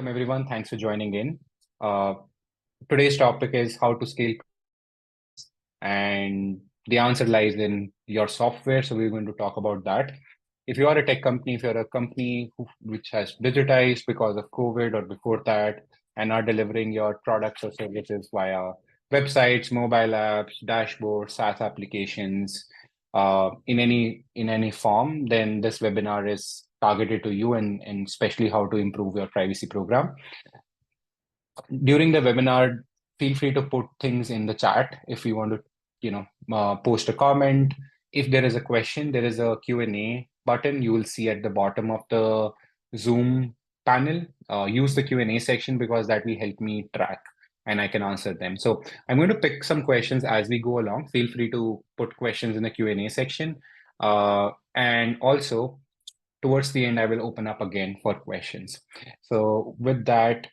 Welcome everyone. Thanks for joining in. Uh, Today's topic is how to scale, and the answer lies in your software. So we're going to talk about that. If you are a tech company, if you're a company which has digitized because of COVID or before that, and are delivering your products or services via websites, mobile apps, dashboards, SaaS applications, in any form, then this webinar is targeted to you and especially how to improve your privacy program. During the webinar, feel free to put things in the chat if you want to, post a comment. If there is a question, there is a Q&A button you will see at the bottom of the Zoom panel. Use the Q&A section because that will help me track and I can answer them. So I'm going to pick some questions as we go along. Feel free to put questions in the Q&A section. And also, towards the end, I will open up again for questions. So with that,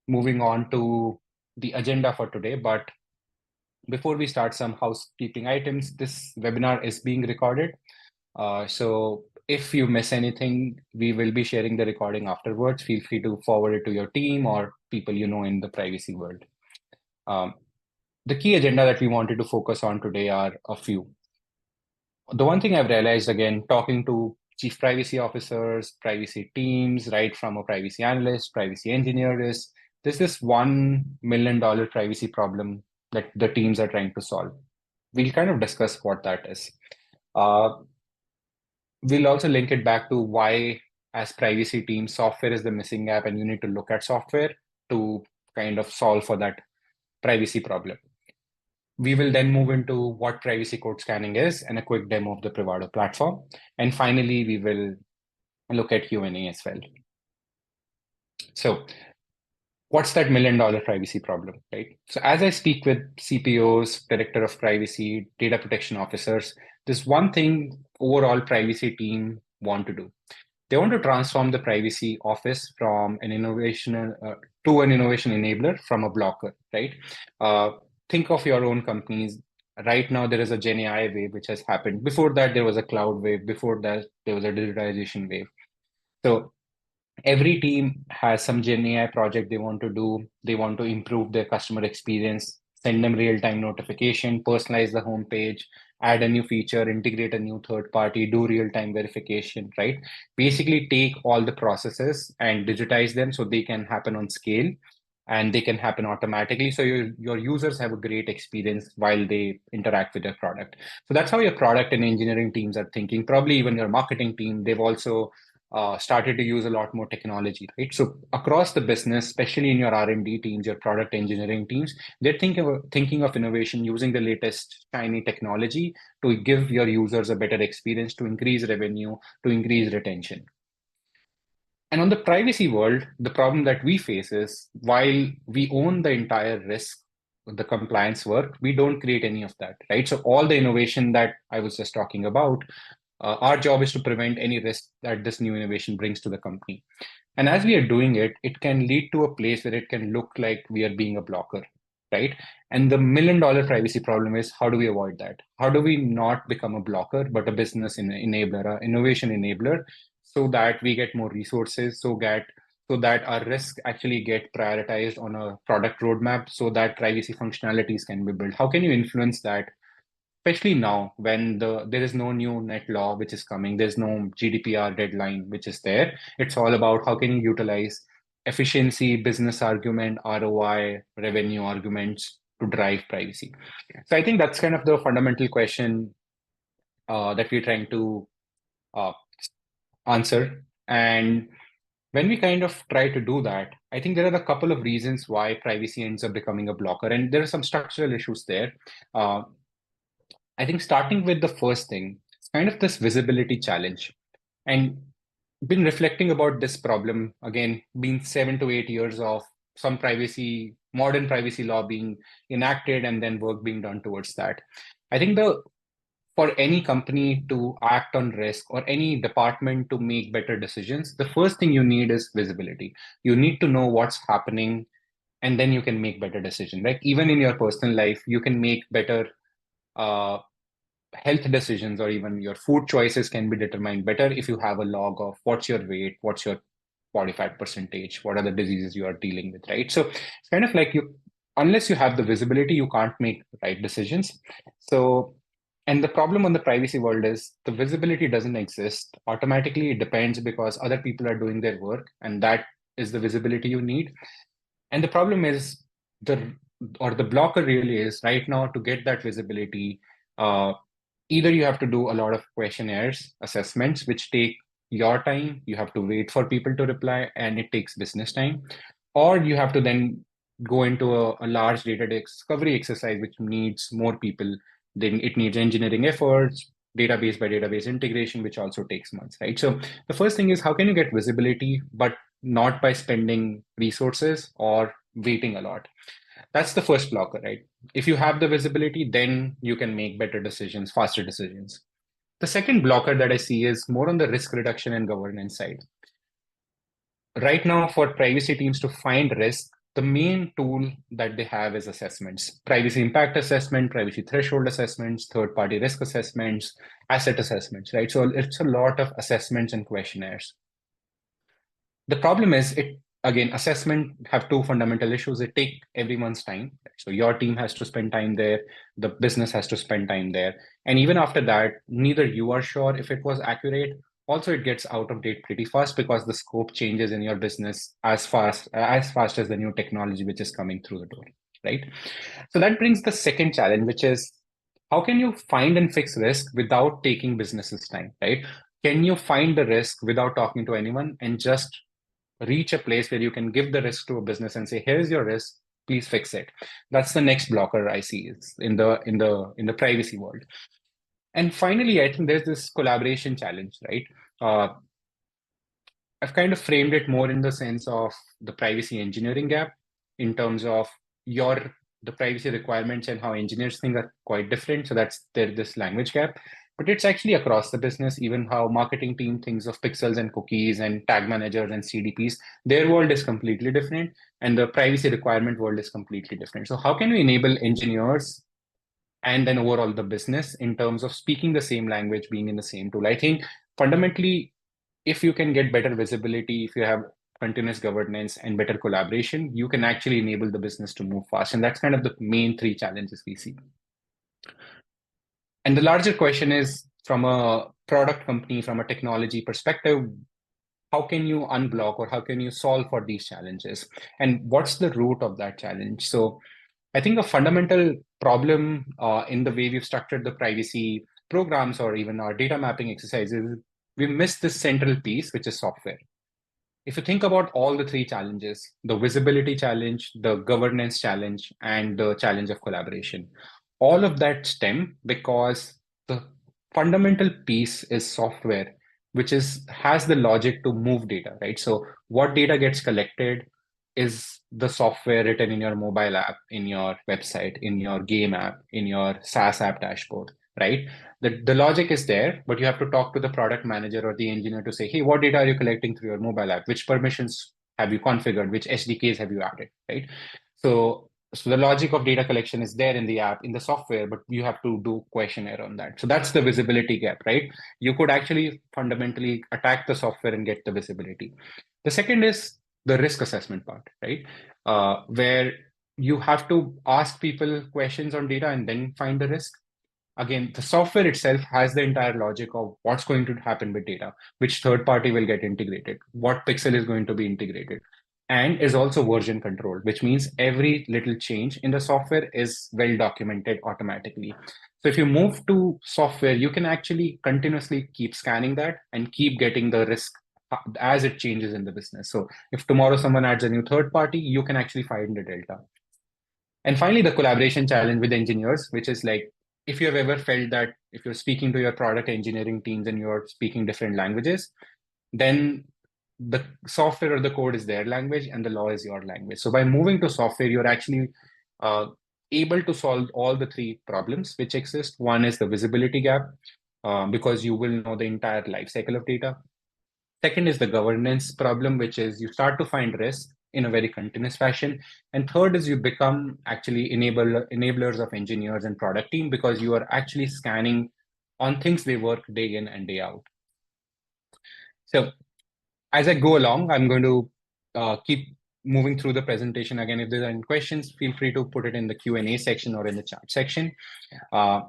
moving on to the agenda for today. But before we start, some housekeeping items. This webinar is being recorded. So if you miss anything, we will be sharing the recording afterwards. Feel free to forward it to your team or people you know in the privacy world. The key agenda that we wanted to focus on today are a few. The one thing I've realized, again, talking to chief privacy officers, privacy teams, right from a privacy analyst, privacy engineer, is there's this $1 million privacy problem that the teams are trying to solve. We'll kind of discuss what that is. We'll also link it back to why, as privacy teams, software is the missing gap, and you need to look at software to kind of solve for that privacy problem. We will then move into what privacy code scanning is and a quick demo of the Privado platform. And finally, we will look at Q&A as well. So what's that $1 million privacy problem, right? So as I speak with CPOs, director of privacy, data protection officers, there's one thing overall privacy team want to do. They want to transform the privacy office from an innovation to an innovation enabler from a blocker, right? Think of your own companies. Right now, there is a Gen AI wave which has happened. Before that, there was a cloud wave. Before that, there was a digitization wave. So every team has some Gen AI project they want to do. They want to improve their customer experience, send them real-time notification, personalize the homepage, add a new feature, integrate a new third party, do real-time verification, right? Basically take all the processes and digitize them so they can happen on scale and they can happen automatically. So your users have a great experience while they interact with your product. So that's how your product and engineering teams are thinking. Probably even your marketing team, they've also started to use a lot more technology, right? So across the business, especially in your R&D teams, your product engineering teams, they're thinking of innovation using the latest shiny technology to give your users a better experience, to increase revenue, to increase retention. And on the privacy world, the problem that we face is while we own the entire risk, the compliance work, we don't create any of that, right? So all the innovation that I was just talking about, our job is to prevent any risk that this new innovation brings to the company. And as we are doing it, it can lead to a place where it can look like we are being a blocker, right? And the $1 million privacy problem is how do we avoid that? How do we not become a blocker, but a business enabler, an innovation enabler, so that we get more resources, so that our risks actually get prioritized on a product roadmap, so that privacy functionalities can be built. How can you influence that? Especially now when there is no new net law which is coming, there's no GDPR deadline which is there. It's all about how can you utilize efficiency, business argument, ROI, revenue arguments to drive privacy. So I think that's kind of the fundamental question that we're trying to answer. And when we kind of try to do that, I think there are a couple of reasons why privacy ends up becoming a blocker, and there are some structural issues there. I think starting with the first thing, it's kind of this visibility challenge. And been reflecting about this problem, again, been 7 to 8 years of some modern privacy law being enacted and then work being done towards that. I think for any company to act on risk or any department to make better decisions, the first thing you need is visibility. You need to know what's happening, and then you can make better decisions. Like even in your personal life, you can make better health decisions, or even your food choices can be determined better if you have a log of what's your weight, what's 45 percentage? What are the diseases you are dealing with, right? So it's kind of like unless you have the visibility, you can't make right decisions. So, and the problem on the privacy world is the visibility doesn't exist automatically. It depends because other people are doing their work, and that is the visibility you need. And the problem is the blocker really is right now to get that visibility. Uh, Either you have to do a lot of questionnaires, assessments, which take your time. You have to wait for people to reply, and it takes business time. Or you have to then go into a large data discovery exercise, which needs more people. Then it needs engineering efforts, database by database integration, which also takes months, right? So the first thing is how can you get visibility, but not by spending resources or waiting a lot? That's the first blocker, right? If you have the visibility, then you can make better decisions, faster decisions. The second blocker that I see is more on the risk reduction and governance side. Right now, for privacy teams to find risk, the main tool that they have is assessments: privacy impact assessment, privacy threshold assessments, third party risk assessments, asset assessments, right? So it's a lot of assessments and questionnaires. The problem is it again, assessment have two fundamental issues. It take everyone's time. So your team has to spend time there, the business has to spend time there. And even after that, neither you are sure if it was accurate. Also, it gets out of date pretty fast because the scope changes in your business as fast as the new technology which is coming through the door, right? So that brings the second challenge, which is how can you find and fix risk without taking businesses time, right? Can you find the risk without talking to anyone and just reach a place where you can give the risk to a business and say, here's your risk, please fix it? That's the next blocker I see is in the privacy world. And finally, I think there's this collaboration challenge, right? uh, I've kind of framed it more in the sense of the privacy engineering gap, in terms of your the privacy requirements and how engineers think are quite different. So that's there this language gap. But it's actually across the business, even how marketing team thinks of pixels and cookies and tag managers and CDPs. Their world is completely different, and the privacy requirement world is completely different. So how can we enable engineers and then overall the business in terms of speaking the same language, being in the same tool? I think fundamentally, if you can get better visibility, if you have continuous governance and better collaboration, you can actually enable the business to move fast. And that's kind of the main three challenges we see. And the larger question is, from a product company, from a technology perspective, how can you unblock or how can you solve for these challenges? And what's the root of that challenge? So I think a fundamental problem in the way we've structured the privacy programs or even our data mapping exercises, we miss this central piece, which is software. If you think about all the three challenges, the visibility challenge, the governance challenge, and the challenge of collaboration, all of that stem because the fundamental piece is software, which has the logic to move data, right? So what data gets collected is the software written in your mobile app, in your website, in your game app, in your SaaS app dashboard, right? The logic is there, but you have to talk to the product manager or the engineer to say, hey, what data are you collecting through your mobile app? Which permissions have you configured? Which SDKs have you added, right? So the logic of data collection is there in the app, in the software, but you have to do questionnaire on that. So that's the visibility gap, right? You could actually fundamentally attack the software and get the visibility. The second is the risk assessment part, right? Where you have to ask people questions on data and then find the risk. Again, the software itself has the entire logic of what's going to happen with data, which third party will get integrated, what pixel is going to be integrated, and is also version controlled, which means every little change in the software is well documented automatically. So if you move to software, you can actually continuously keep scanning that and keep getting the risk as it changes in the business. So if tomorrow someone adds a new third party, you can actually find the delta. And finally, the collaboration challenge with engineers, which is like, if you have ever felt that if you're speaking to your product engineering teams and you're speaking different languages, then the software or the code is their language and the law is your language. So by moving to software, you're actually able to solve all the three problems which exist. One is the visibility gap, because you will know the entire life cycle of data. Second is the governance problem, which is you start to find risk in a very continuous fashion. And third is you become actually enablers of engineers and product team because you are actually scanning on things they work day in and day out. So as I go along, I'm going to keep moving through the presentation. Again, if there are any questions, feel free to put it in the Q&A section or in the chat section. Uh,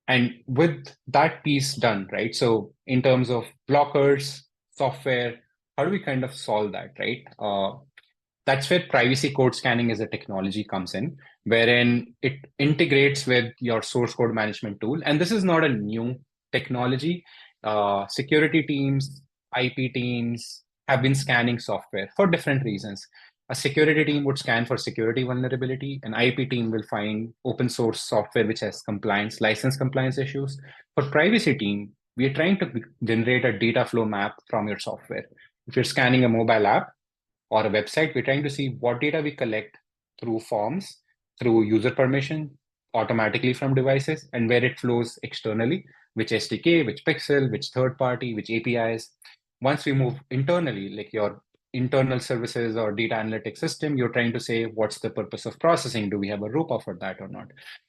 and with that piece done, right? So in terms of blockers, software, how do we kind of solve that, right? That's where privacy code scanning as a technology comes in, wherein it integrates with your source code management tool. And this is not a new technology. Security teams, IP teams have been scanning software for different reasons. A security team would scan for security vulnerability. An IP team will find open source software which has compliance, license compliance issues. For privacy team, we are trying to generate a data flow map from your software. If you're scanning a mobile app, or a website, we're trying to see what data we collect through forms, through user permission, automatically from devices, and where it flows externally, which SDK, which pixel, which third party, which APIs. Once we move internally, like your internal services or data analytics system, you're trying to say, what's the purpose of processing? Do we have a ROPA for that or not?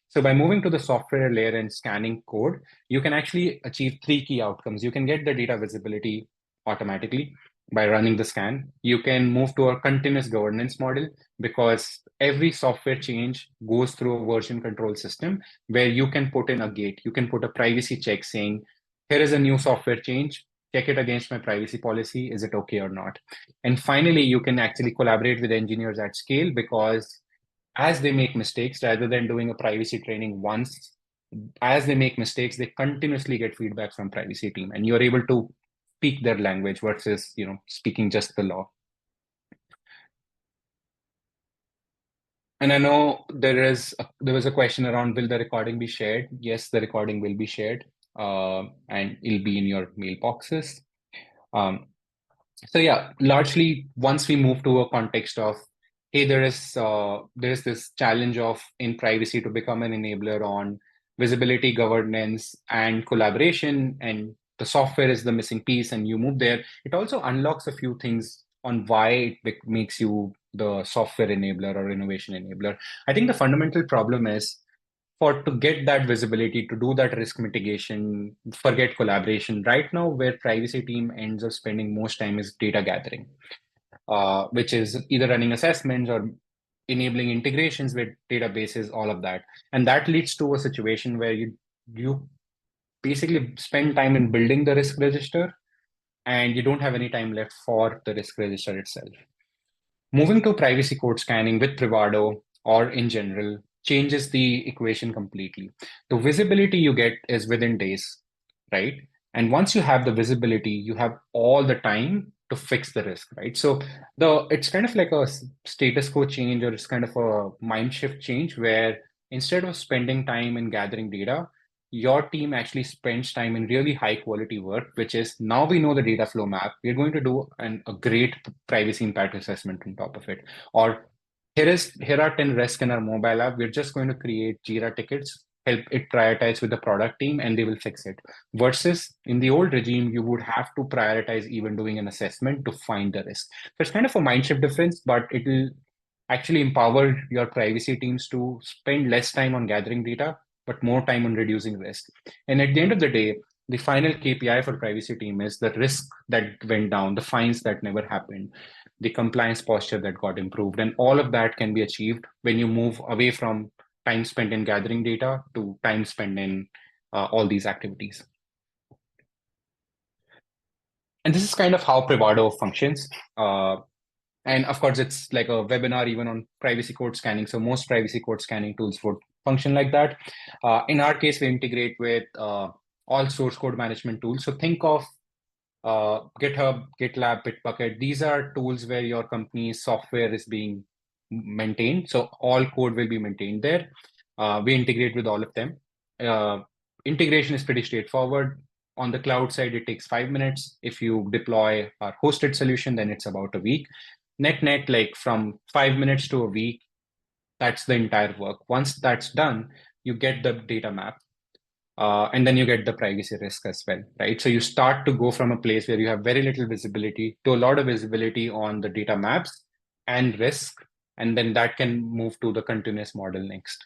So by moving to the software layer and scanning code, you can actually achieve three key outcomes. You can get the data visibility automatically by running the scan. You can move to a continuous governance model because every software change goes through a version control system where you can put in a gate. You can put a privacy check saying, here is a new software change. Check it against my privacy policy. Is it okay or not? And finally, you can actually collaborate with engineers at scale because as they make mistakes, rather than doing a privacy training once, as they make mistakes, they continuously get feedback from privacy team, and you're able to speak their language versus speaking just the law. And I know there was a question around, will the recording be shared? Yes, the recording will be shared, and it'll be in your mailboxes. Um, So yeah, largely once we move to a context of, hey, there is this challenge of in privacy to become an enabler on visibility, governance, and collaboration, and the software is the missing piece, and you move there. It also unlocks a few things on why makes you the software enabler or innovation enabler. I think the fundamental problem is for to get that visibility, to do that risk mitigation, forget collaboration. Right now, where privacy team ends up spending most time is data gathering, which is either running assessments or enabling integrations with databases, all of that. And that leads to a situation where you basically spend time in building the risk register and you don't have any time left for the risk register itself. Moving to privacy code scanning with Privado or in general changes the equation completely. The visibility you get is within days, right? And once you have the visibility, you have all the time to fix the risk, right? So it's kind of like a status quo change, or it's kind of a mind shift change where instead of spending time in gathering data, your team actually spends time in really high quality work, which is now we know the data flow map. We're going to do a great privacy impact assessment on top of it. Or here are 10 risks in our mobile app. We're just going to create Jira tickets, help it prioritize with the product team, and they will fix it. Versus in the old regime, you would have to prioritize even doing an assessment to find the risk. So it's kind of a mind shift difference, but it will actually empower your privacy teams to spend less time on gathering data, but more time on reducing risk. And at the end of the day, the final KPI for privacy team is the risk that went down, the fines that never happened, the compliance posture that got improved. And all of that can be achieved when you move away from time spent in gathering data to time spent in all these activities. And this is kind of how Privado functions. And of course, it's like a webinar even on privacy code scanning. So most privacy code scanning tools would function like that. In our case, we integrate with all source code management tools. So think of GitHub, GitLab, Bitbucket. These are tools where your company's software is being maintained. So all code will be maintained there. We integrate with all of them. Integration is pretty straightforward. On the cloud side, it takes 5 minutes. If you deploy our hosted solution, then it's about a week. Net, like from 5 minutes to a week, that's the entire work. Once that's done, you get the data map. And then you get the privacy risk as well, right? So you start to go from a place where you have very little visibility to a lot of visibility on the data maps and risk, and then that can move to the continuous model next.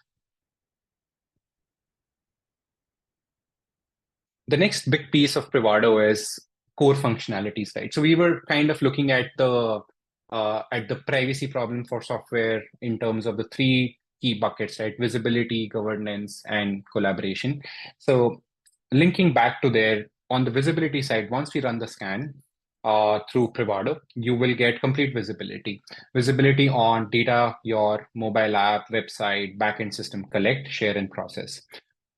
The next big piece of Privado is core functionalities, right? So we were kind of looking at the privacy problem for software in terms of the three key buckets, right? Visibility, governance, and collaboration. So linking back to there, on the visibility side, once we run the scan through Privado, you will get complete visibility. Visibility on data your mobile app, website, backend system collect, share, and process,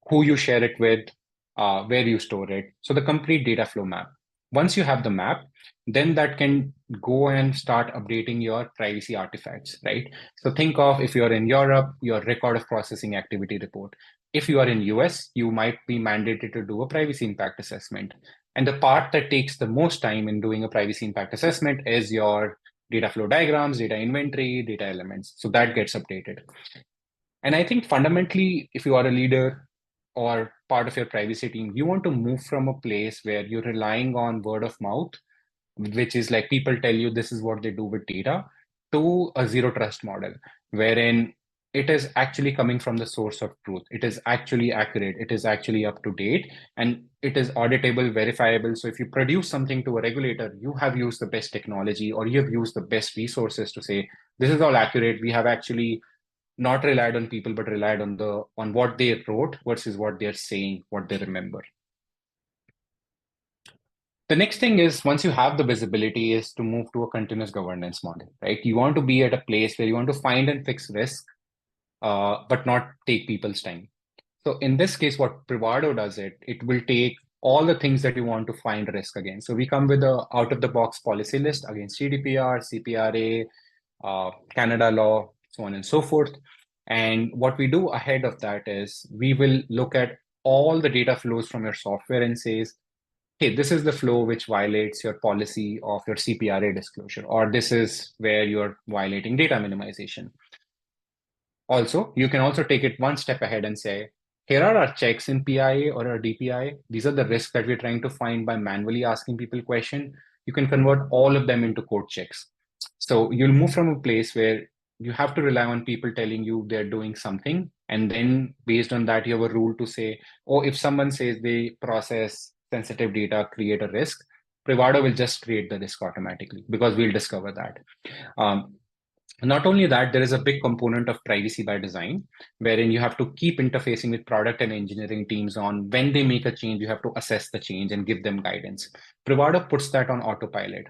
who you share it with, where you store it. So the complete data flow map. Once you have the map, then that can go and start updating your privacy artifacts, right? So think of, if you're in Europe, your record of processing activity report. If you are in US, you might be mandated to do a privacy impact assessment. And the part that takes the most time in doing a privacy impact assessment is your data flow diagrams, data inventory, data elements. So that gets updated. And I think fundamentally, if you are a leader or part of your privacy team, you want to move from a place where you're relying on word of mouth, which is like people tell you this is what they do with data, to a zero trust model, wherein it is actually coming from the source of truth. It is actually accurate. It is actually up to date, and it is auditable, verifiable. So if you produce something to a regulator, you have used the best technology or you have used the best resources to say, this is all accurate. We have actually not relied on people, but relied on what they wrote versus what they're saying, what they remember. The next thing is, once you have the visibility, is to move to a continuous governance model, right? You want to be at a place where you want to find and fix risk, but not take people's time. So in this case, what Privado does, it will take all the things that you want to find risk against. So we come with a out of the box policy list against GDPR, CPRA, Canada law, so on and so forth. And what we do ahead of that is we will look at all the data flows from your software and says, hey, this is the flow which violates your policy of your CPRA disclosure, or this is where you're violating data minimization. Also, you can also take it one step ahead and say, here are our checks in PIA or our DPI. These are the risks that we're trying to find by manually asking people questions. You can convert all of them into code checks. So you'll move from a place where you have to rely on people telling you they're doing something. And then based on that, you have a rule to say, oh, if someone says they process sensitive data, create a risk, Privado will just create the risk automatically because we'll discover that. Not only that, there is a big component of privacy by design, wherein you have to keep interfacing with product and engineering teams on when they make a change, you have to assess the change and give them guidance. Privado puts that on autopilot.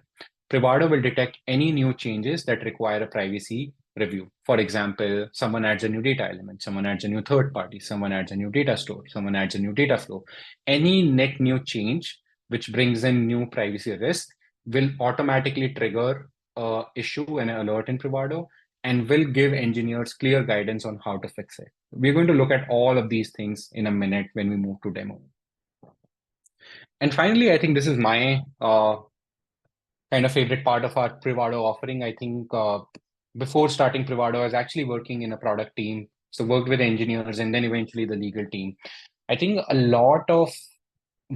Privado will detect any new changes that require a privacy review. For example, someone adds a new data element, someone adds a new third party, someone adds a new data store, someone adds a new data flow. Any net new change which brings in new privacy risk will automatically trigger issue and alert in Privado and will give engineers clear guidance on how to fix it. We're going to look at all of these things in a minute when we move to demo. And finally, I think this is my kind of favorite part of our Privado offering. I think before starting Privado, I was actually working in a product team. So worked with engineers and then eventually the legal team. I think a lot of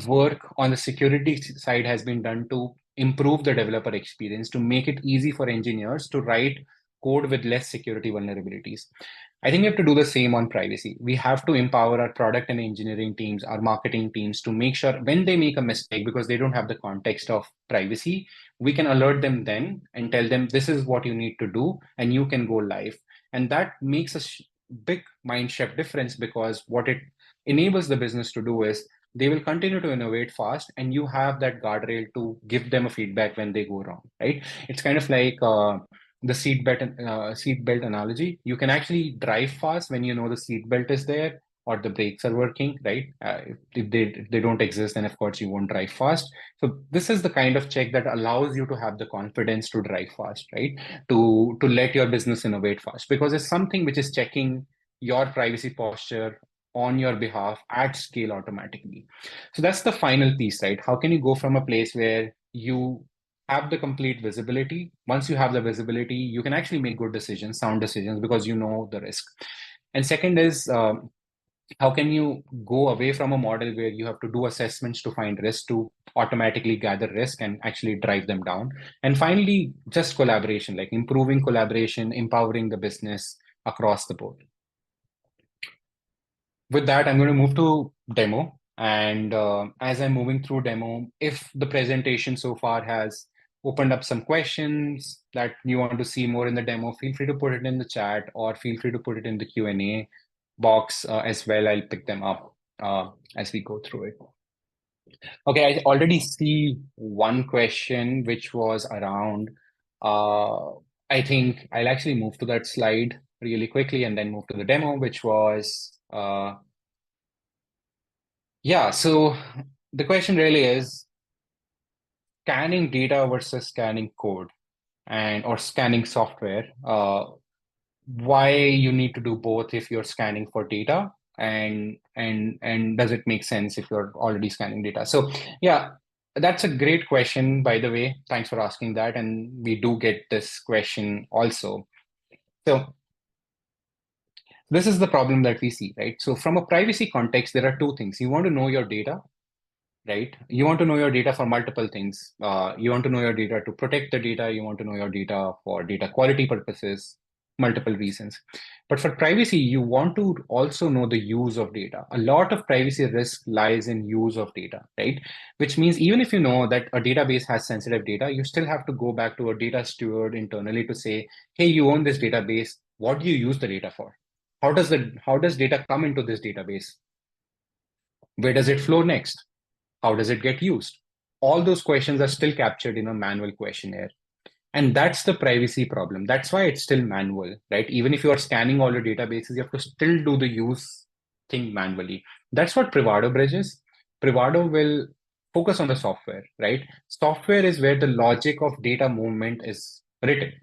work on the security side has been done to improve the developer experience, to make it easy for engineers to write code with less security vulnerabilities. I think we have to do the same on privacy. We have to empower our product and engineering teams, our marketing teams, to make sure when they make a mistake, because they don't have the context of privacy, we can alert them then and tell them this is what you need to do and you can go live. And that makes a big mind shift difference, because what it enables the business to do is they will continue to innovate fast, and you have that guardrail to give them a feedback when they go wrong, right? It's kind of like the seatbelt analogy. You can actually drive fast when you know the seatbelt is there or the brakes are working, right? If they don't exist, then of course you won't drive fast. So this is the kind of check that allows you to have the confidence to drive fast, right? To let your business innovate fast, because it's something which is checking your privacy posture on your behalf at scale automatically. So that's the final piece, right? How can you go from a place where you have the complete visibility? Once you have the visibility, you can actually make good decisions, sound decisions, because you know the risk. And second is, how can you go away from a model where you have to do assessments to find risk to automatically gather risk and actually drive them down? And finally, just collaboration, like improving collaboration, empowering the business across the board. With that, I'm going to move to demo. And as I'm moving through demo, if the presentation so far has opened up some questions that you want to see more in the demo, feel free to put it in the chat or feel free to put it in the Q&A box as well. I'll pick them up as we go through it. Okay, I already see one question which was around, uh, I think I'll actually move to that slide really quickly and then move to the demo, which was, yeah, so the question really is scanning data versus scanning code and or scanning software. Why you need to do both if you're scanning for data and does it make sense if you're already scanning data? So yeah, that's a great question, by the way. Thanks for asking that. And we do get this question also. So this is the problem that we see, right? So from a privacy context, there are two things. You want to know your data, right? You want to know your data for multiple things. You want to know your data to protect the data. You want to know your data for data quality purposes, multiple reasons. But for privacy, you want to also know the use of data. A lot of privacy risk lies in use of data, right? Which means even if you know that a database has sensitive data, you still have to go back to a data steward internally to say, hey, you own this database. What do you use the data for? How does data come into this database? Where does it flow next? How does it get used? All those questions are still captured in a manual questionnaire. And that's the privacy problem. That's why it's still manual, right? Even if you are scanning all your databases, you have to still do the use thing manually. That's what Privado bridges. Privado will focus on the software, right? Software is where the logic of data movement is written.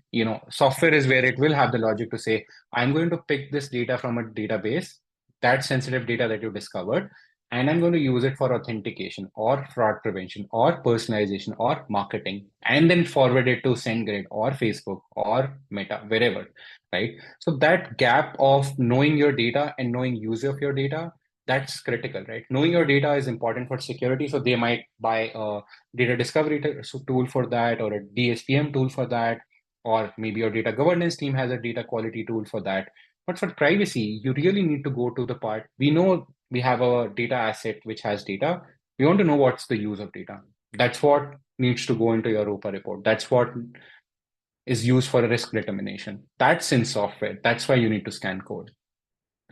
Software is where it will have the logic to say, I'm going to pick this data from a database, that sensitive data that you discovered, and I'm going to use it for authentication or fraud prevention or personalization or marketing, and then forward it to SendGrid or Facebook or Meta, wherever, right? So that gap of knowing your data and knowing use of your data, that's critical, right? Knowing your data is important for security. So they might buy a data discovery tool for that, or a DSPM tool for that, or maybe your data governance team has a data quality tool for that. But for privacy, you really need to go to the part. We know we have a data asset which has data. We want to know what's the use of data. That's what needs to go into your OPA report. That's what is used for a risk determination. That's in software. That's why you need to scan code.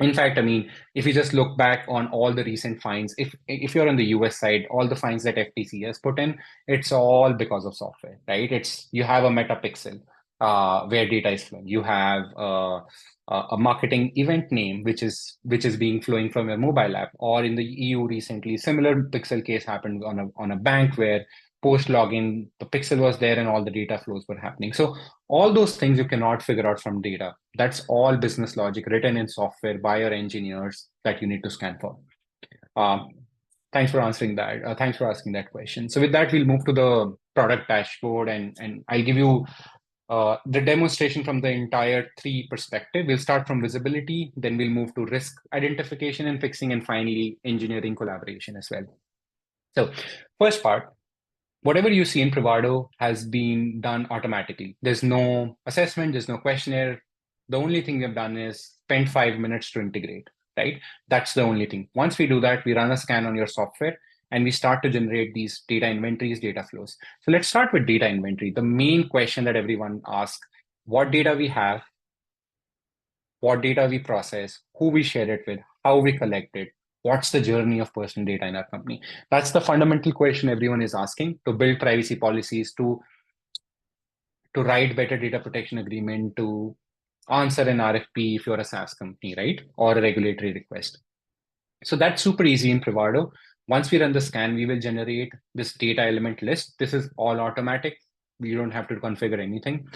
In fact, I mean, if you just look back on all the recent fines, if you're on the US side, all the fines that FTC has put in, it's all because of software, right? It's you have a metapixel where data is flowing. You have a marketing event name which is being flowing from your mobile app. Or in the EU recently, similar pixel case happened on a bank where post login the pixel was there and all the data flows were happening. So all those things you cannot figure out from data. That's all business logic written in software by your engineers that you need to scan for. Um, Thanks for answering that. Thanks for asking that question. So with that, we'll move to the product dashboard, and I'll give you the demonstration from the entire three perspective. We'll start from visibility, then we'll move to risk identification and fixing, and finally engineering collaboration as well. So first part, whatever you see in Privado has been done automatically. There's no assessment, there's no questionnaire. The only thing we've done is spend 5 minutes to integrate, right? That's the only thing. Once we do that, we run a scan on your software and we start to generate these data inventories, data flows. So let's start with data inventory. The main question that everyone asks, what data we have, what data we process, who we share it with, how we collect it, what's the journey of personal data in our company. That's the fundamental question everyone is asking to build privacy policies, to write better data protection agreement, to answer an RFP if you're a SaaS company, right? Or a regulatory request. So that's super easy in Privado. Once we run the scan, we will generate this data element list. This is all automatic. We don't have to configure anything.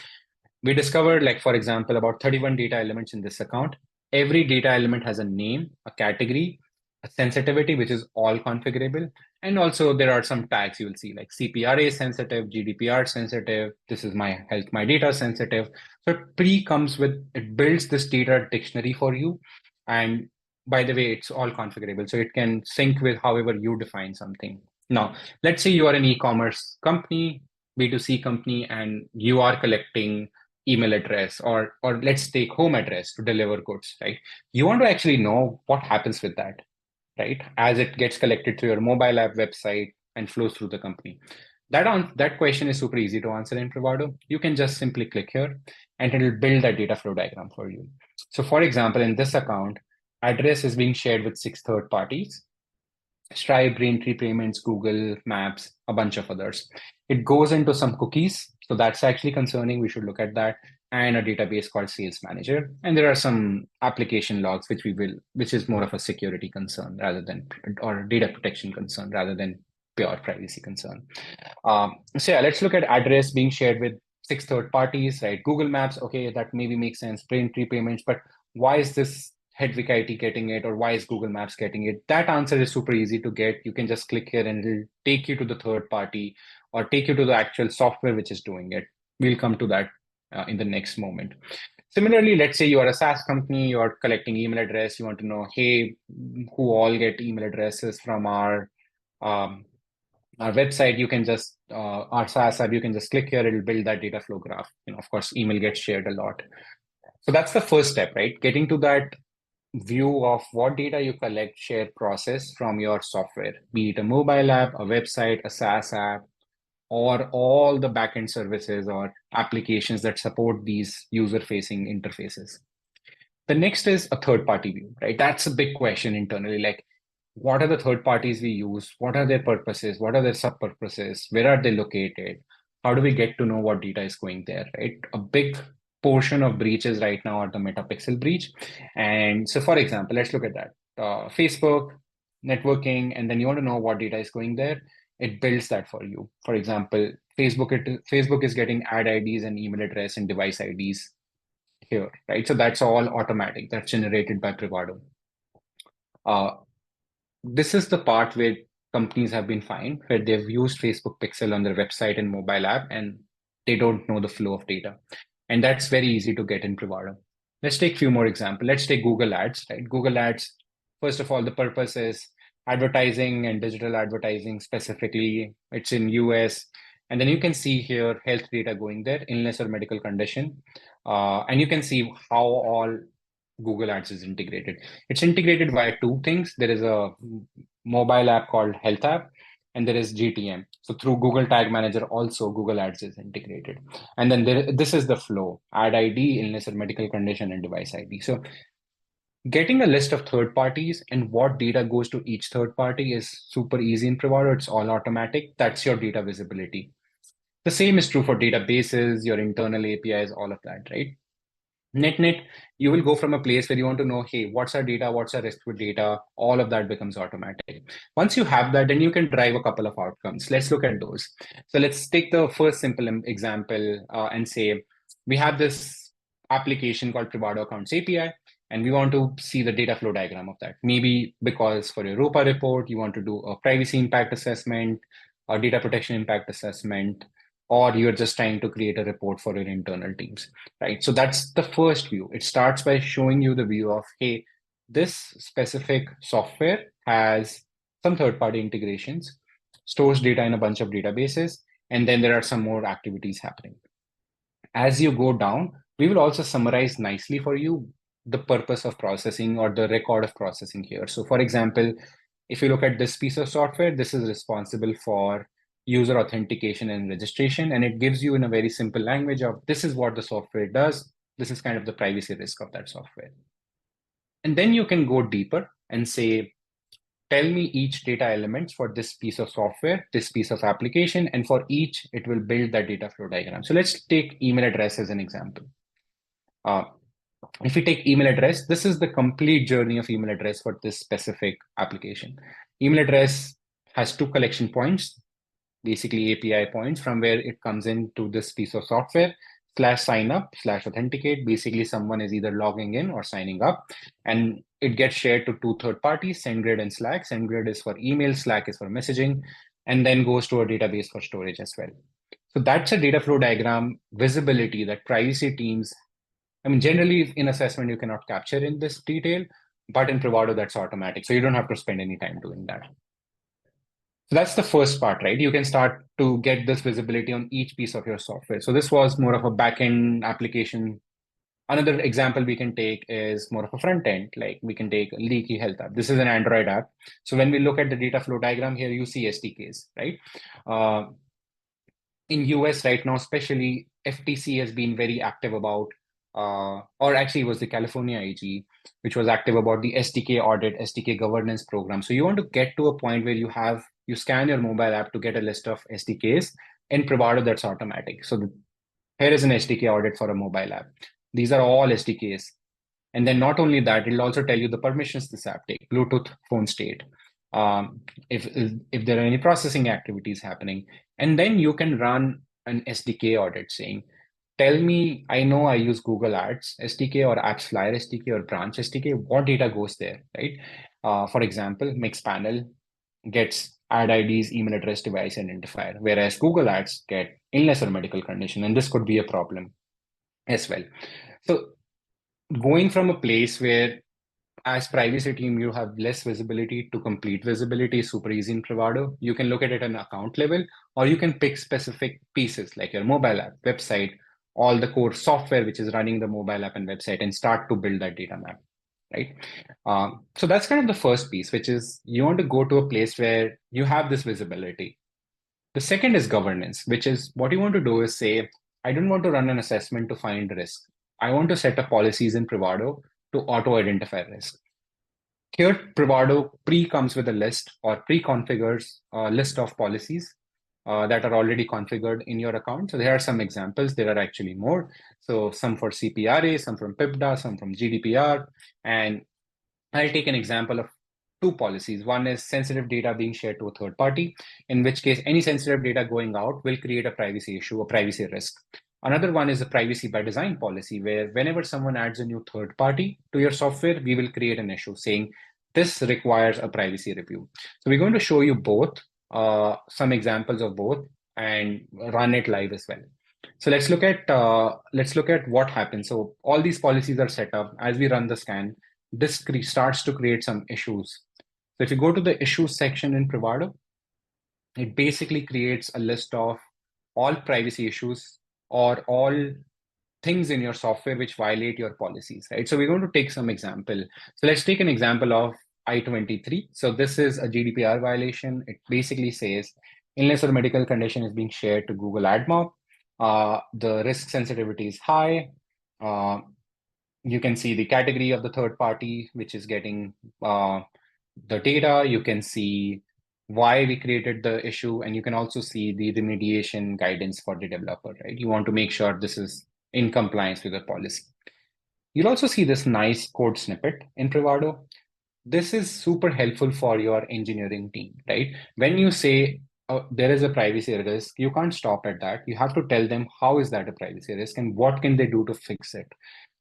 We discovered, like, for example, about 31 data elements in this account. Every data element has a name, a category, a sensitivity, which is all configurable. And also there are some tags you will see, like CPRA sensitive, GDPR sensitive, this is my health, my data sensitive. So it builds this data dictionary for you. And by the way, it's all configurable. So it can sync with however you define something. Now, let's say you are an e-commerce company, B2C company, and you are collecting email address, or let's take home address to deliver goods, right? You want to actually know what happens with that. right? As it gets collected through your mobile app website and flows through the company. That question is super easy to answer in Privado. You can just simply click here and it'll build that data flow diagram for you. So for example, in this account, address is being shared with 6 third parties. Stripe, Braintree Payments, Google Maps, a bunch of others. It goes into some cookies. So that's actually concerning. We should look at that. And a database called Sales Manager. And there are some application logs, which is more of a security concern rather than, or data protection concern rather than pure privacy concern. So yeah, let's look at address being shared with 6 third parties, right? Google Maps, okay, that maybe makes sense. Braintree Payments, but why is this Hedvig IT getting it, or why is Google Maps getting it? That answer is super easy to get. You can just click here and it'll take you to the third party or take you to the actual software which is doing it. We'll come to that in the next moment. Similarly, let's say you are a SaaS company, you're collecting email address, you want to know, hey, who all get email addresses from um, our website. You can just our SaaS app, you can just click here, it'll build that data flow graph. Of course, email gets shared a lot. So that's the first step, right? Getting to that view of what data you collect, share, process from your software, be it a mobile app, a website, a SaaS app, or all the backend services or applications that support these user-facing interfaces. The next is a third-party view, right? That's a big question internally. Like, what are the third parties we use? What are their purposes? What are their sub-purposes? Where are they located? How do we get to know what data is going there, right? A big portion of breaches right now are the metapixel breach. And so, for example, let's look at that. Facebook, networking, and then you want to know what data is going there. It builds that for you. For example, Facebook is getting ad IDs and email address and device IDs here, right? So that's all automatic. That's generated by Privado. Uh, this is the part where companies have been fined, where they've used Facebook Pixel on their website and mobile app, and they don't know the flow of data. And that's very easy to get in Privado. Let's take a few more examples. Let's take Google Ads, right? Google Ads, first of all, the purpose is advertising and digital advertising specifically. It's in US. And then you can see here health data going there, illness or medical condition. And you can see how all Google Ads is integrated. It's integrated via two things. There is a mobile app called Health App, and there is GTM. So through Google Tag Manager, also Google Ads is integrated. And then this is the flow: ad ID, illness or medical condition, and device ID. So getting a list of third parties and what data goes to each third party is super easy in Privado. It's all automatic. That's your data visibility. The same is true for databases, your internal APIs, all of that, right? Net, you will go from a place where you want to know, hey, what's our data, what's our RESTful data, all of that becomes automatic. Once you have that, then you can drive a couple of outcomes. Let's look at those. So let's take the first simple example and say we have this application called Privado Accounts API, and we want to see the data flow diagram of that. Maybe because for your ROPA report, you want to do a privacy impact assessment, or data protection impact assessment, or you're just trying to create a report for your internal teams, right? So that's the first view. It starts by showing you the view of, hey, this specific software has some third-party integrations, stores data in a bunch of databases, and then there are some more activities happening. As you go down, we will also summarize nicely for you the purpose of processing or the record of processing here. So for example, if you look at this piece of software, this is responsible for user authentication and registration. And it gives you in a very simple language of this is what the software does. This is kind of the privacy risk of that software. And then you can go deeper and say, tell me each data elements for this piece of software, this piece of application, and for each, it will build that data flow diagram. So let's take email address as an example. If we take email address, this is the complete journey of email address for this specific application. Email address has two collection points, basically API points from where it comes into this piece of software, /sign up /authenticate. Basically, someone is either logging in or signing up, and it gets shared to two third parties, SendGrid and Slack. SendGrid is for email, Slack is for messaging, and then goes to a database for storage as well. So that's a data flow diagram visibility that privacy teams, I mean, generally in assessment, you cannot capture in this detail, but in Privado, that's automatic. So you don't have to spend any time doing that. So that's the first part, right? You can start to get this visibility on each piece of your software. So this was more of a backend application Another example we can take is more of a front end, like we can take Leaky Health app. This is an Android app. So when we look at the data flow diagram here, you see SDKs, right? Uh, in US right now, especially FTC has been very active about, or actually it was the California AG, which was active about the SDK audit, SDK governance program. So you want to get to a point where you scan your mobile app to get a list of SDKs. In Privado, that's automatic. So here is an SDK audit for a mobile app. These are all SDKs. And then not only that, it'll also tell you the permissions this app take, Bluetooth, phone state, um, if there are any processing activities happening. And then you can run an SDK audit saying, tell me, I know I use Google Ads SDK or Apps Flyer SDK or Branch SDK, what data goes there, right? For example, Mixpanel gets ad IDs, email address, device identifier, whereas Google Ads get illness or medical condition, and this could be a problem as well. So going from a place where as privacy team, you have less visibility to complete visibility is super easy in Privado. You can look at it at an account level, or you can pick specific pieces like your mobile app, website, all the core software which is running the mobile app and website, and start to build that data map, right? So that's kind of the first piece, which is you want to go to a place where you have this visibility. The second is governance, which is what you want to do is say, I don't want to run an assessment to find risk. I want to set up policies in Privado to auto-identify risk. Here, Privado pre-comes with a list or pre-configures a list of policies that are already configured in your account. So there are some examples. There are actually more. So some for CPRA, some from PIPDA, some from GDPR. And I'll take an example of two policies. One is sensitive data being shared to a third party, in which case any sensitive data going out will create a privacy issue, a privacy risk. Another one is a privacy by design policy, where whenever someone adds a new third party to your software, we will create an issue saying this requires a privacy review. So we're going to show you both, some examples of both, and run it live as well. So let's look at what happens. So all these policies are set up as we run the scan. This starts to create some issues. So if you go to the issues section in Privado, it basically creates a list of all privacy issues or all things in your software which violate your policies, right? So we're going to take some example. So let's take an example of I-23. So this is a GDPR violation. It basically says illness or medical condition is being shared to Google AdMob. The risk sensitivity is high. You can see the category of the third party, which is getting the data. You can see why we created the issue, and you can also see the remediation guidance for the developer, right? You want to make sure this is in compliance with the policy. You'll also see this nice code snippet in Privado. This is super helpful for your engineering team, right? When you say there is a privacy risk, you can't stop at that. You have to tell them how is that a privacy risk and what can they do to fix it.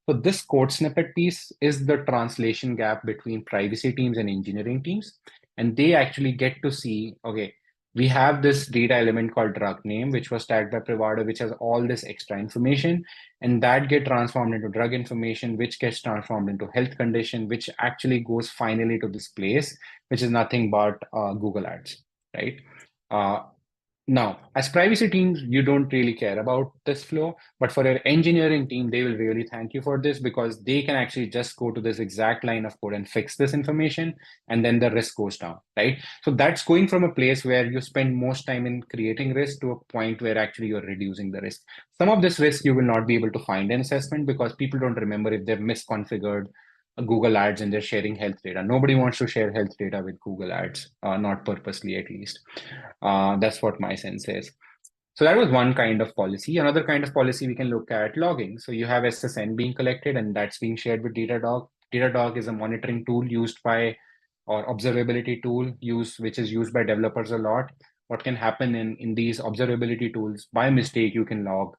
So this code snippet piece is the translation gap between privacy teams and engineering teams. And they actually get to see, okay, we have this data element called drug name, which was tagged by Privado, which has all this extra information, and that get transformed into drug information, which gets transformed into health condition, which actually goes finally to this place, which is nothing but Google Ads, right? Now, as privacy teams, you don't really care about this flow, but for your engineering team, they will really thank you for this because they can actually just go to this exact line of code and fix this information, and then the risk goes down, right? So that's going from a place where you spend most time in creating risk to a point where actually you're reducing the risk. Some of this risk you will not be able to find in assessment because people don't remember if they've misconfigured Google Ads and they're sharing health data. Nobody wants to share health data with Google Ads, not purposely at least. That's what my sense is. So that was one kind of policy. Another kind of policy we can look at logging. So you have SSN being collected and that's being shared with Datadog. Datadog is a monitoring tool used by, or observability tool which is used by developers a lot. What can happen in these observability tools, by mistake, you can log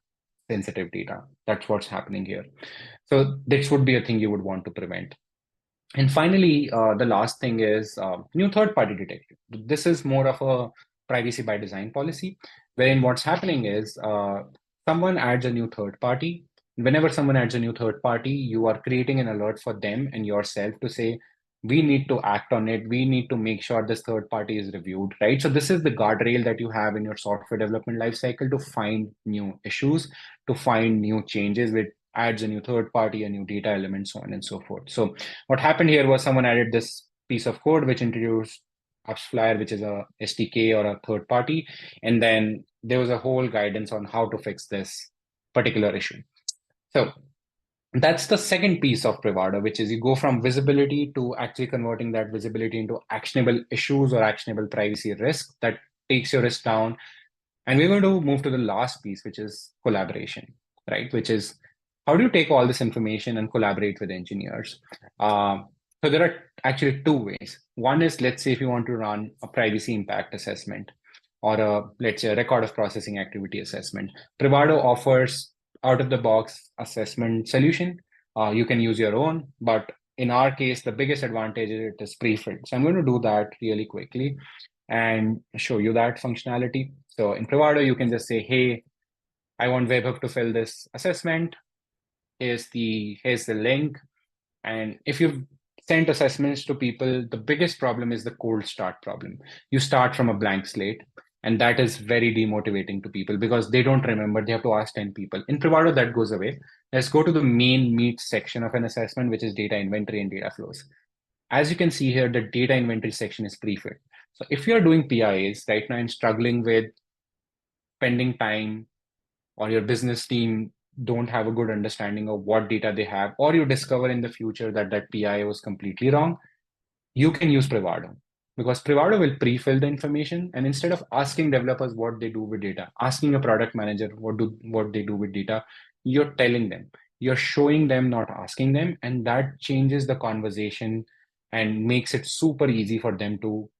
sensitive data. That's what's happening here. So this would be a thing you would want to prevent. And finally, the last thing is new third-party detection. This is more of a privacy by design policy, wherein what's happening is someone adds a new third party. Whenever someone adds a new third party, you are creating an alert for them and yourself to say, we need to act on it. We need to make sure this third party is reviewed, right? So this is the guardrail that you have in your software development lifecycle to find new issues, to find new changes with adds a new third party, a new data element, so on and so forth. So what happened here was someone added this piece of code which introduced AppsFlyer, which is a SDK or a third party, and then there was a whole guidance on how to fix this particular issue. So that's the second piece of Privado, which is you go from visibility to actually converting that visibility into actionable issues or actionable privacy risk that takes your risk down. And we're going to move to the last piece, which is collaboration, right? Which is how do you take all this information and collaborate with engineers? So there are actually two ways. One is, let's say if you want to run a privacy impact assessment or let's say a record of processing activity assessment. Privado offers out of the box assessment solution. You can use your own, but in our case, the biggest advantage is it is pre-filled. So I'm going to do that really quickly and show you that functionality. So in Privado, you can just say, hey, I want Vaibhav to fill this assessment. Here's the link. And if you've sent assessments to people, the biggest problem is the cold start problem. You start from a blank slate, and that is very demotivating to people because they don't remember. They have to ask 10 people. In Privado, that goes away. Let's go to the main meat section of an assessment, which is data inventory and data flows. As you can see here, the data inventory section is pre-filled. So if you're doing PIAs right now and struggling with spending time, or your business team don't have a good understanding of what data they have, or you discover in the future that that PIA was completely wrong, you can use Privado because Privado will pre-fill the information. And instead of asking developers what they do with data, asking a product manager what they do with data, you're telling them, you're showing them, not asking them. And that changes the conversation and makes it super easy for them to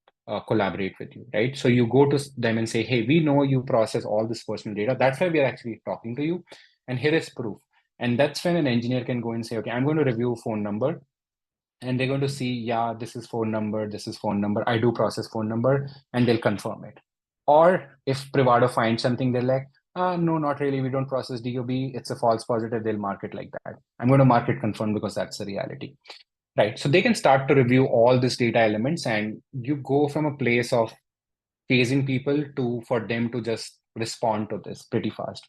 collaborate with you, right? So you go to them and say, hey, we know you process all this personal data. That's why we are actually talking to you. And here is proof. And that's when an engineer can go and say, okay, I'm going to review phone number, and they're going to see, yeah, this is phone number, this is phone number, I do process phone number, and they'll confirm it. Or if Privado finds something, they're like, no, not really, we don't process DOB, it's a false positive, they'll mark it like that. I'm going to mark it confirmed because that's the reality, right? So they can start to review all these data elements, and you go from a place of phasing people to for them to just respond to this pretty fast.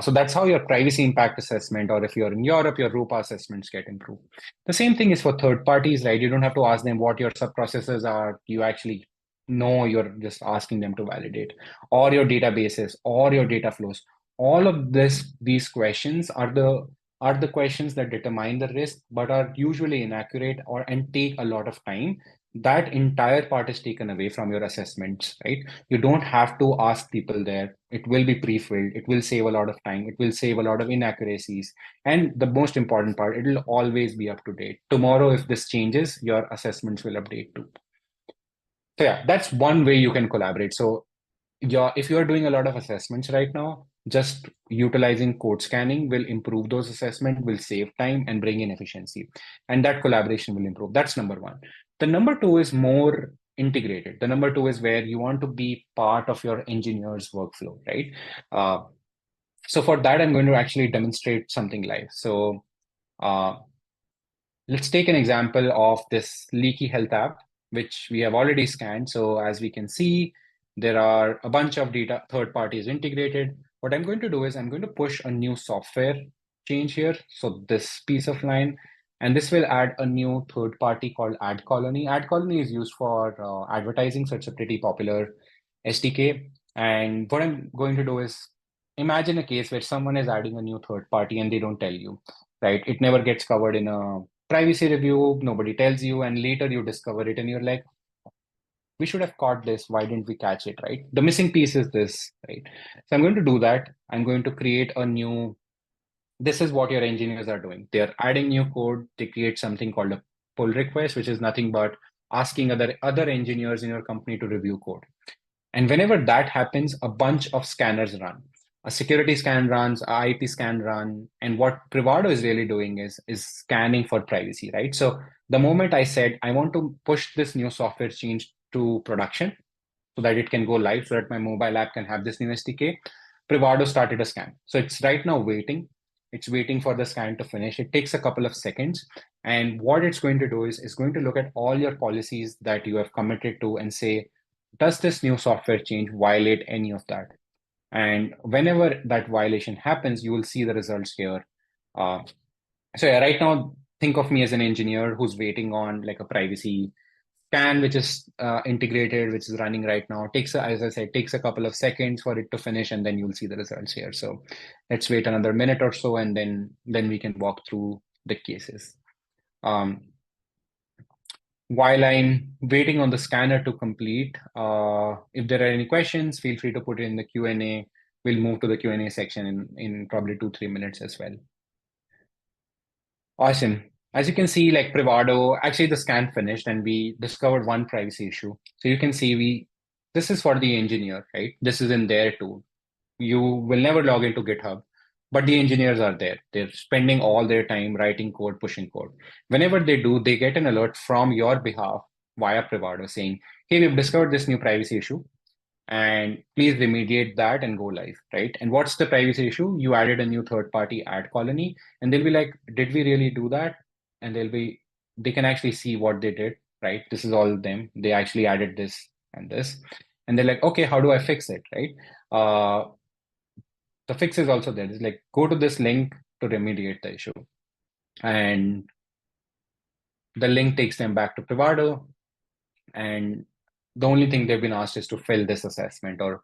So that's how your privacy impact assessment, or if you're in Europe, your RUPA assessments get improved. The same thing is for third parties, right? You don't have to ask them what your sub-processes are. You actually know, you're just asking them to validate, or your databases, or your data flows. All of these questions are the questions that determine the risk, but are usually inaccurate and take a lot of time. That entire part is taken away from your assessments, right? You don't have to ask people there. It will be pre-filled. It will save a lot of time. It will save a lot of inaccuracies. And the most important part, it will always be up to date. Tomorrow, if this changes, your assessments will update too. So yeah, that's one way you can collaborate. So if you're doing a lot of assessments right now, just utilizing code scanning will improve those assessments, will save time and bring in efficiency. And that collaboration will improve. That's number one. The number two is more integrated. The number two is where you want to be part of your engineer's workflow, right? So for that, I'm going to actually demonstrate something live. So uh, let's take an example of this leaky health app, which we have already scanned. So as we can see, there are a bunch of data third parties integrated. What I'm going to do is I'm going to push a new software change here. So this piece of line, and this will add a new third party called Ad Colony. Ad Colony is used for advertising, so it's a pretty popular SDK. And what I'm going to do is imagine a case where someone is adding a new third party and they don't tell you, right? It never gets covered in a privacy review, nobody tells you, and later you discover it and you're like, we should have caught this, why didn't we catch it, right? The missing piece is this, right? So I'm going to do that. I'm going to create a new, this is what your engineers are doing. They're adding new code. They create something called a pull request, which is nothing but asking other engineers in your company to review code. And whenever that happens, a bunch of scanners run. A security scan runs, a IP scan run, and what Privado is really doing is scanning for privacy, right? So the moment I said I want to push this new software change to production so that it can go live, so that my mobile app can have this new SDK, Privado started a scan. So it's right now waiting. It's waiting for the scan to finish. It takes a couple of seconds. And what it's going to do is it's going to look at all your policies that you have committed to and say, does this new software change violate any of that? And whenever that violation happens, you will see the results here. So yeah, right now, think of me as an engineer who's waiting on like a privacy scan, which is integrated, which is running right now. As I said, takes a couple of seconds for it to finish, and then you'll see the results here. So let's wait another minute or so, and then we can walk through the cases. Um, while I'm waiting on the scanner to complete, if there are any questions, feel free to put it in the Q&A. We'll move to the Q&A section in probably 2-3 minutes as well. Awesome. As you can see, like Privado, actually the scan finished and we discovered one privacy issue. So you can see this is for the engineer, right? This is in their tool. You will never log into GitHub, but the engineers are there. They're spending all their time writing code, pushing code. Whenever they do, they get an alert from your behalf via Privado saying, hey, we've discovered this new privacy issue and please remediate that and go live, right? And what's the privacy issue? You added a new third-party ad colony, and they'll be like, did we really do that? And they can actually see what they did, right? This is all them. They actually added this and this. And they're like, okay, how do I fix it, right? The fix is also there. It's like, go to this link to remediate the issue. And the link takes them back to Privado. And the only thing they've been asked is to fill this assessment or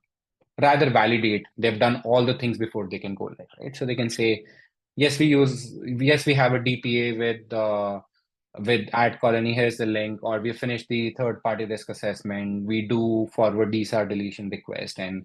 rather validate. They've done all the things before they can go live, right? So they can say, yes, we have a DPA with ad colony, here's the link, or we finished the third party risk assessment, we do forward DSR deletion request. And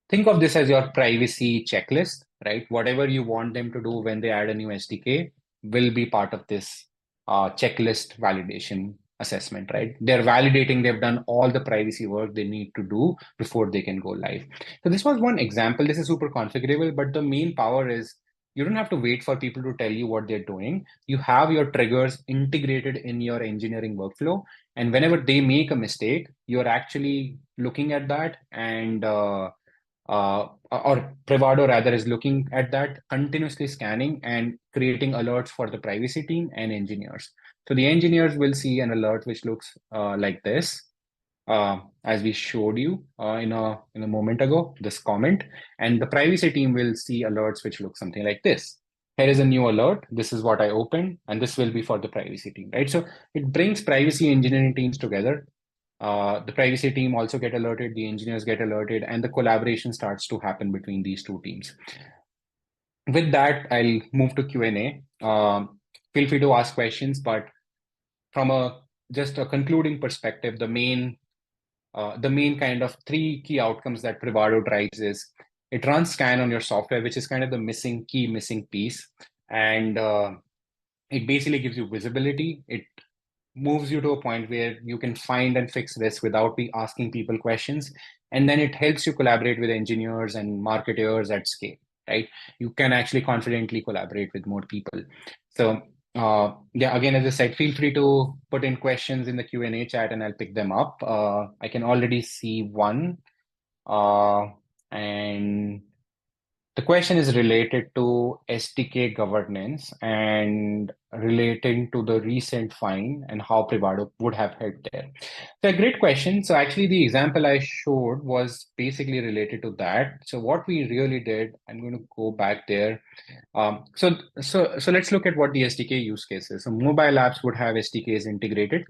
think of this as your privacy checklist, right? Whatever you want them to do when they add a new SDK will be part of this checklist validation assessment, right? They're validating they've done all the privacy work they need to do before they can go live. So this was one example. This is super configurable, but the main power is you don't have to wait for people to tell you what they're doing. You have your triggers integrated in your engineering workflow. And whenever they make a mistake, you're actually looking at that and or Privado rather is looking at that, continuously scanning and creating alerts for the privacy team and engineers. So the engineers will see an alert which looks like this, as we showed you in a moment ago, this comment, and the privacy team will see alerts which look something like this. Here is a new alert. This is what I opened, and this will be for the privacy team, right? So it brings privacy engineering teams together. The privacy team also get alerted, the engineers get alerted, and the collaboration starts to happen between these two teams. With that, I'll move to Q&A. Feel free to ask questions, but from just a concluding perspective, the main kind of three key outcomes that Privado drives is it runs scan on your software, which is kind of the missing piece, and it basically gives you visibility. It moves you to a point where you can find and fix this without be asking people questions. And then it helps you collaborate with engineers and marketers at scale, right? You can actually confidently collaborate with more people. So yeah, again, as I said, feel free to put in questions in the Q&A chat and I'll pick them up. I can already see one. And the question is related to SDK governance and relating to the recent fine and how Privado would have helped there. So a great question. So actually the example I showed was basically related to that. So what we really did, I'm going to go back there. So let's look at what the SDK use case is. So mobile apps would have SDKs integrated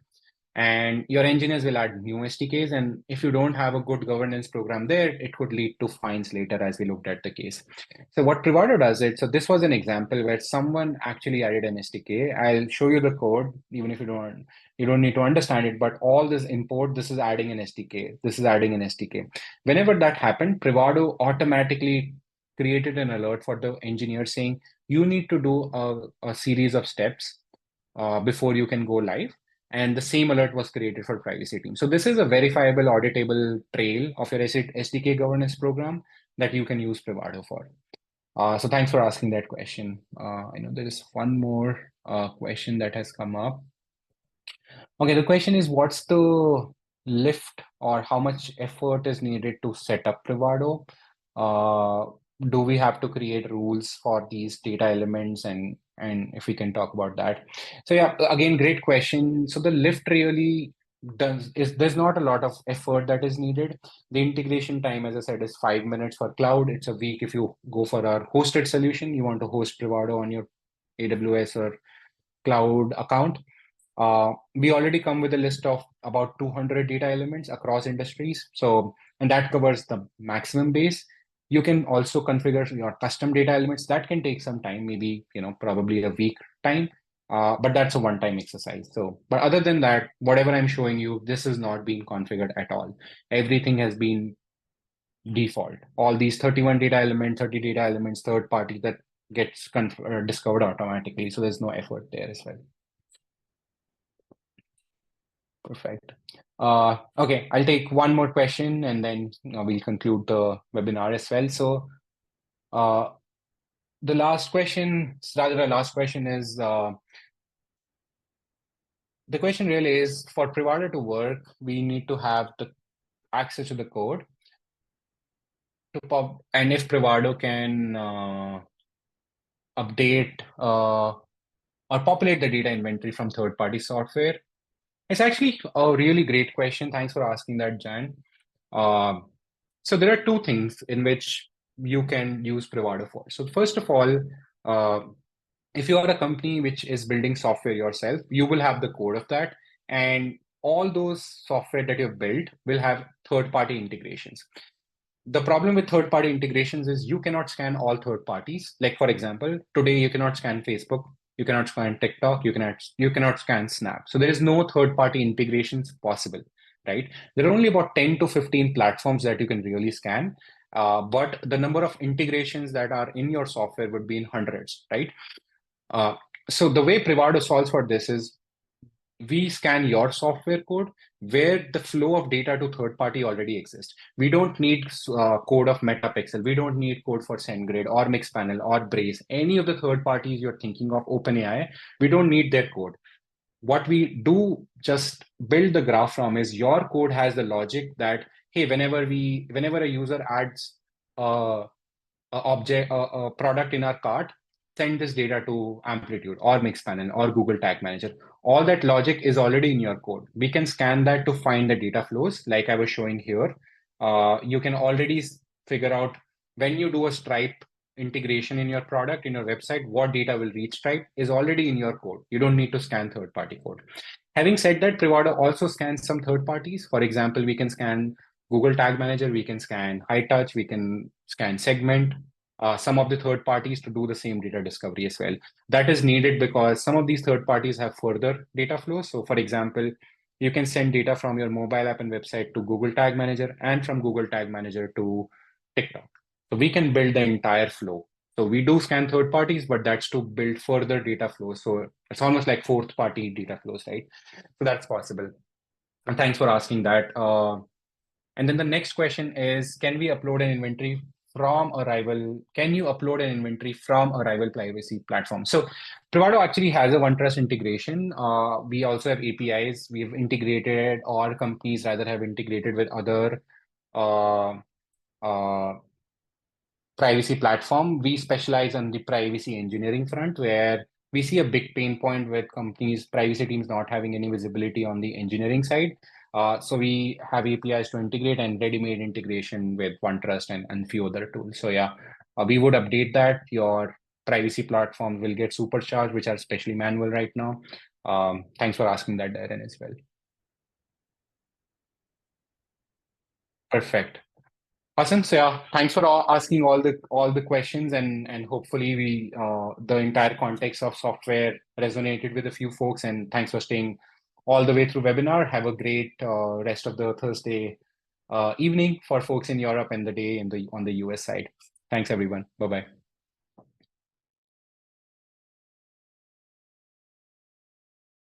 and your engineers will add new SDKs. And if you don't have a good governance program there, it could lead to fines later, as we looked at the case. So what Privado does it, so this was an example where someone actually added an SDK. I'll show you the code, even if you don't need to understand it, but all this import, this is adding an SDK. This is adding an SDK. Whenever that happened, Privado automatically created an alert for the engineer saying, you need to do a series of steps before you can go live. And the same alert was created for privacy team. So this is a verifiable, auditable trail of your SDK governance program that you can use Privado for. So thanks for asking that question. I know there is one more question that has come up. Okay, the question is, what's the lift or how much effort is needed to set up Privado? Do we have to create rules for these data elements, and if we can talk about that? So yeah, again, great question. So the lift really there's not a lot of effort that is needed. The integration time, as I said, is 5 minutes for cloud. It's a week if you go for our hosted solution. You want to host Privado on your AWS or cloud account. We already come with a list of about 200 data elements across industries. So, and that covers the maximum base. You can also configure your custom data elements. That can take some time, maybe, probably a week time. But that's a one-time exercise. So, but other than that, whatever I'm showing you, this is not being configured at all. Everything has been default. All these 31 data elements, 30 data elements, third party that gets discovered automatically. So there's no effort there as well. Perfect. Okay, I'll take one more question and then we'll conclude the webinar as well. So uh, the last question, rather the last question is, the question really is, for Privado to work, we need to have the access to the code to pop, and if Privado can update or populate the data inventory from third-party software. It's actually a really great question. Thanks for asking that, Jan. So there are two things in which you can use Privado for. So first of all, uh, if you are a company which is building software yourself, you will have the code of that, and all those software that you've built will have third-party integrations. The problem with third-party integrations is you cannot scan all third parties. Like for example, today you cannot scan Facebook, you cannot scan TikTok, you cannot scan Snap. So there is no third-party integrations possible, right? There are only about 10 to 15 platforms that you can really scan, but the number of integrations that are in your software would be in hundreds, right? Uh, so the way Privado solves for this is we scan your software code where the flow of data to third party already exists. We don't need code of Metapixel. We don't need code for SendGrid or Mixpanel or Braze. Any of the third parties you're thinking of, OpenAI, we don't need their code. What we do just build the graph from is your code has the logic that, hey, whenever a user adds uh, a product in our cart, send this data to Amplitude or Mixpanel or Google Tag Manager. All that logic is already in your code. We can scan that to find the data flows, like I was showing here. You can already figure out when you do a Stripe integration in your product, in your website, what data will reach Stripe is already in your code. You don't need to scan third-party code. Having said that, Privado also scans some third parties. For example, we can scan Google Tag Manager, we can scan High Touch, we can scan Segment, some of the third parties to do the same data discovery as well. That is needed because some of these third parties have further data flows. So for example, you can send data from your mobile app and website to Google Tag Manager and from Google Tag Manager to TikTok. So we can build the entire flow. So we do scan third parties, but that's to build further data flows. So it's almost like fourth party data flows, right? So that's possible. And thanks for asking that. And then the next question is, can we upload an inventory from a rival? Can you upload an inventory from a rival privacy platform? So Privado actually has a OneTrust integration. We also have APIs. We've integrated, or companies rather have integrated with other uh, uh, privacy platform. We specialize on the privacy engineering front, where we see a big pain point with companies, privacy teams not having any visibility on the engineering side. So we have APIs to integrate and ready-made integration with OneTrust and few other tools. So yeah, we would update that. Your privacy platform will get supercharged, which are especially manual right now. Thanks for asking that, Darren, as well. Perfect. Awesome. So yeah, thanks for asking all the questions, and hopefully we the entire context of software resonated with a few folks. And thanks for staying all the way through webinar. Have a great rest of the Thursday evening for folks in Europe and the day in the on the US side. Thanks everyone. Bye bye.